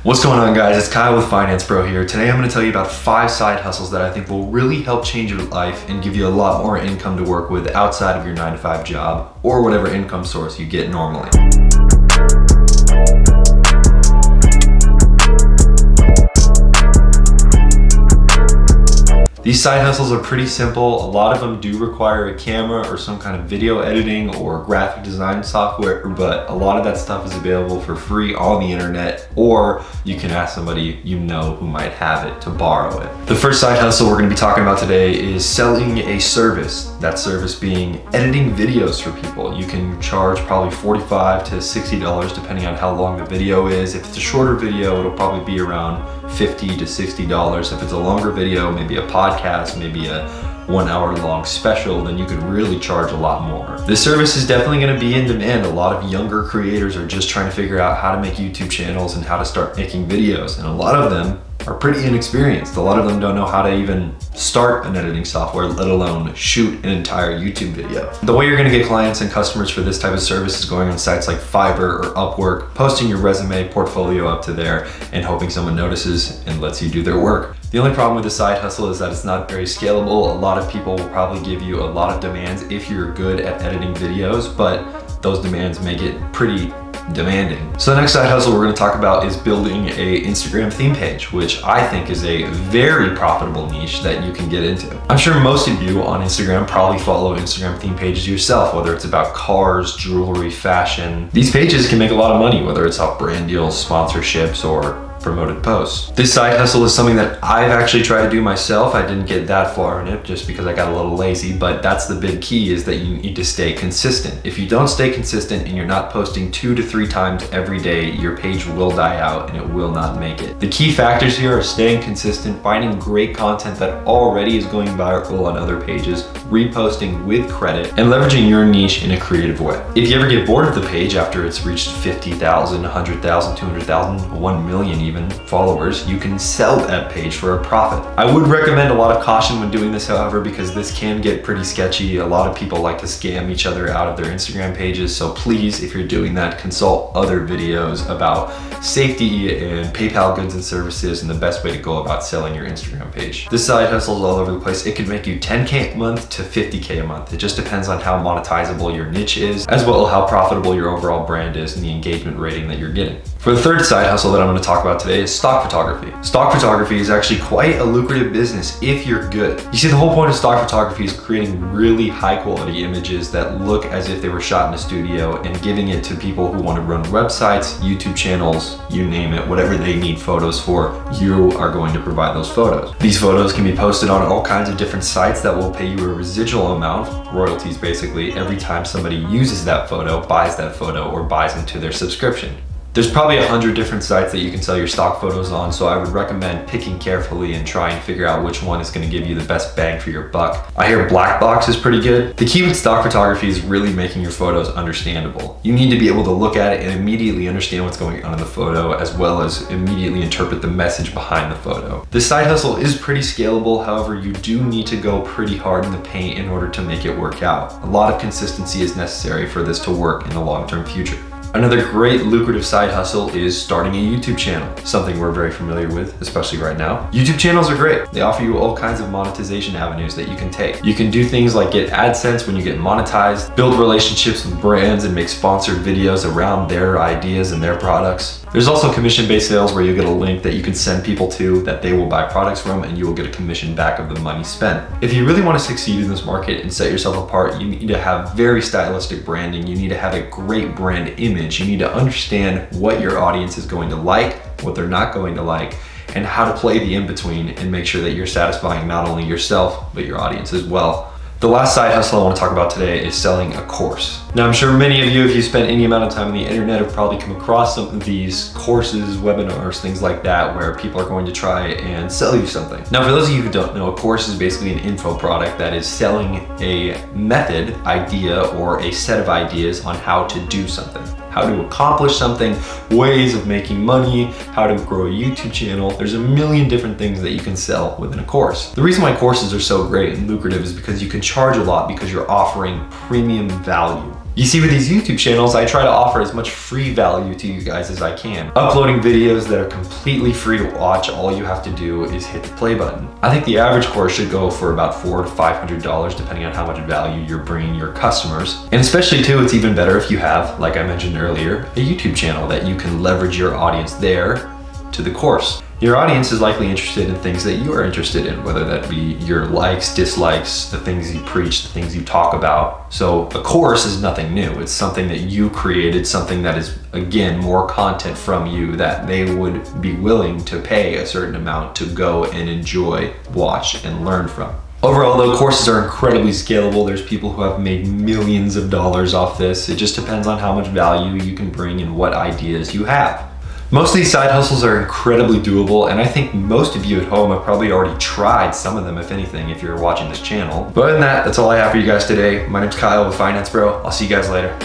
What's going on, guys? It's Kyle with Finance Bro here. Today I'm going to tell you about 5 side hustles that I think will really help change your life and give you a lot more income to work with outside of your 9-to-5 job or whatever income source you get normally. These side hustles are pretty simple. A lot of them do require a camera or some kind of video editing or graphic design software, but a lot of that stuff is available for free on the internet, or you can ask somebody you know who might have it to borrow it. The first side hustle we're going to be talking about today is selling a service. That service being editing videos for people. You can charge probably $45 to $60 depending on how long the video is. If it's a shorter video, it'll probably be around $50 to $60. If it's a longer video, maybe a podcast, maybe a 1 hour long special, then you could really charge a lot more. This service is definitely going to be in demand. A lot of younger creators are just trying to figure out how to make YouTube channels and how to start making videos, and a lot of them are pretty inexperienced. A lot of them don't know how to even start an editing software, let alone shoot an entire YouTube video. The way you're gonna get clients and customers for this type of service is going on sites like Fiverr or Upwork, posting your resume, portfolio up to there, and hoping someone notices and lets you do their work. The only problem with the side hustle is that it's not very scalable. A lot of people will probably give you a lot of demands if you're good at editing videos, but those demands make it pretty demanding. So the next side hustle we're going to talk about is building a Instagram theme page, which I think is a very profitable niche that you can get into. I'm sure most of you on Instagram probably follow Instagram theme pages yourself, whether it's about cars, jewelry, fashion. These pages can make a lot of money, whether it's off brand deals, sponsorships, or promoted posts. This side hustle is something that I've actually tried to do myself. I didn't get that far in it just because I got a little lazy, but that's the big key, is that you need to stay consistent. If you don't stay consistent and you're not posting 2 to 3 times every day, your page will die out and it will not make it. The key factors here are staying consistent, finding great content that already is going viral on other pages, reposting with credit, and leveraging your niche in a creative way. If you ever get bored of the page after it's reached 50,000, 100,000, 200,000, 1 million even followers, you can sell that page for a profit. I would recommend a lot of caution when doing this, however, because this can get pretty sketchy. A lot of people like to scam each other out of their Instagram pages, so please, if you're doing that, consult other videos about safety and PayPal goods and services and the best way to go about selling your Instagram page. This side hustle is all over the place. It could make you 10K a month to 50K a month. It just depends on how monetizable your niche is, as well as how profitable your overall brand is and the engagement rating that you're getting. For the third side hustle that I'm going to talk about today is stock photography. Stock photography is actually quite a lucrative business if you're good. You see, the whole point of stock photography is creating really high quality images that look as if they were shot in a studio and giving it to people who want to run websites, YouTube channels, you name it, whatever they need photos for, you are going to provide those photos. These photos can be posted on all kinds of different sites that will pay you a residual amount, royalties basically, every time somebody uses that photo, buys that photo, or buys into their subscription. There's probably 100 different sites that you can sell your stock photos on, so I would recommend picking carefully and try and figure out which one is going to give you the best bang for your buck. I hear Black Box is pretty good. The key with stock photography is really making your photos understandable. You need to be able to look at it and immediately understand what's going on in the photo, as well as immediately interpret the message behind the photo. This side hustle is pretty scalable, however, you do need to go pretty hard in the paint in order to make it work out. A lot of consistency is necessary for this to work in the long-term future. Another great lucrative side hustle is starting a YouTube channel, something we're very familiar with, especially right now. YouTube channels are great. They offer you all kinds of monetization avenues that you can take. You can do things like get AdSense when you get monetized, build relationships with brands and make sponsored videos around their ideas and their products. There's also commission-based sales where you get a link that you can send people to that they will buy products from, and you will get a commission back of the money spent. If you really want to succeed in this market and set yourself apart, you need to have very stylistic branding. You need to have a great brand image. You need to understand what your audience is going to like, what they're not going to like, and how to play the in-between and make sure that you're satisfying not only yourself, but your audience as well. The last side hustle I want to talk about today is selling a course. Now, I'm sure many of you, if you spend any amount of time on the internet, have probably come across some of these courses, webinars, things like that, where people are going to try and sell you something. Now, for those of you who don't know, a course is basically an info product that is selling a method, idea, or a set of ideas on how to do something. How to accomplish something, ways of making money, how to grow a YouTube channel. There's a million different things that you can sell within a course. The reason why courses are so great and lucrative is because you can charge a lot because you're offering premium value. You see, with these YouTube channels, I try to offer as much free value to you guys as I can. Uploading videos that are completely free to watch, all you have to do is hit the play button. I think the average course should go for about $400 to $500, depending on how much value you're bringing your customers. And especially too, it's even better if you have, like I mentioned earlier, a YouTube channel that you can leverage your audience there to the course. Your audience is likely interested in things that you are interested in, whether that be your likes, dislikes, the things you preach, the things you talk about. So a course is nothing new. It's something that you created, something that is, again, more content from you that they would be willing to pay a certain amount to go and enjoy, watch, and learn from. Overall though, courses are incredibly scalable. There's people who have made millions of dollars off this. It just depends on how much value you can bring and what ideas you have. Most of these side hustles are incredibly doable, and I think most of you at home have probably already tried some of them, if anything, if you're watching this channel. But other than that, that's all I have for you guys today. My name's Kyle with Finance Bro. I'll see you guys later.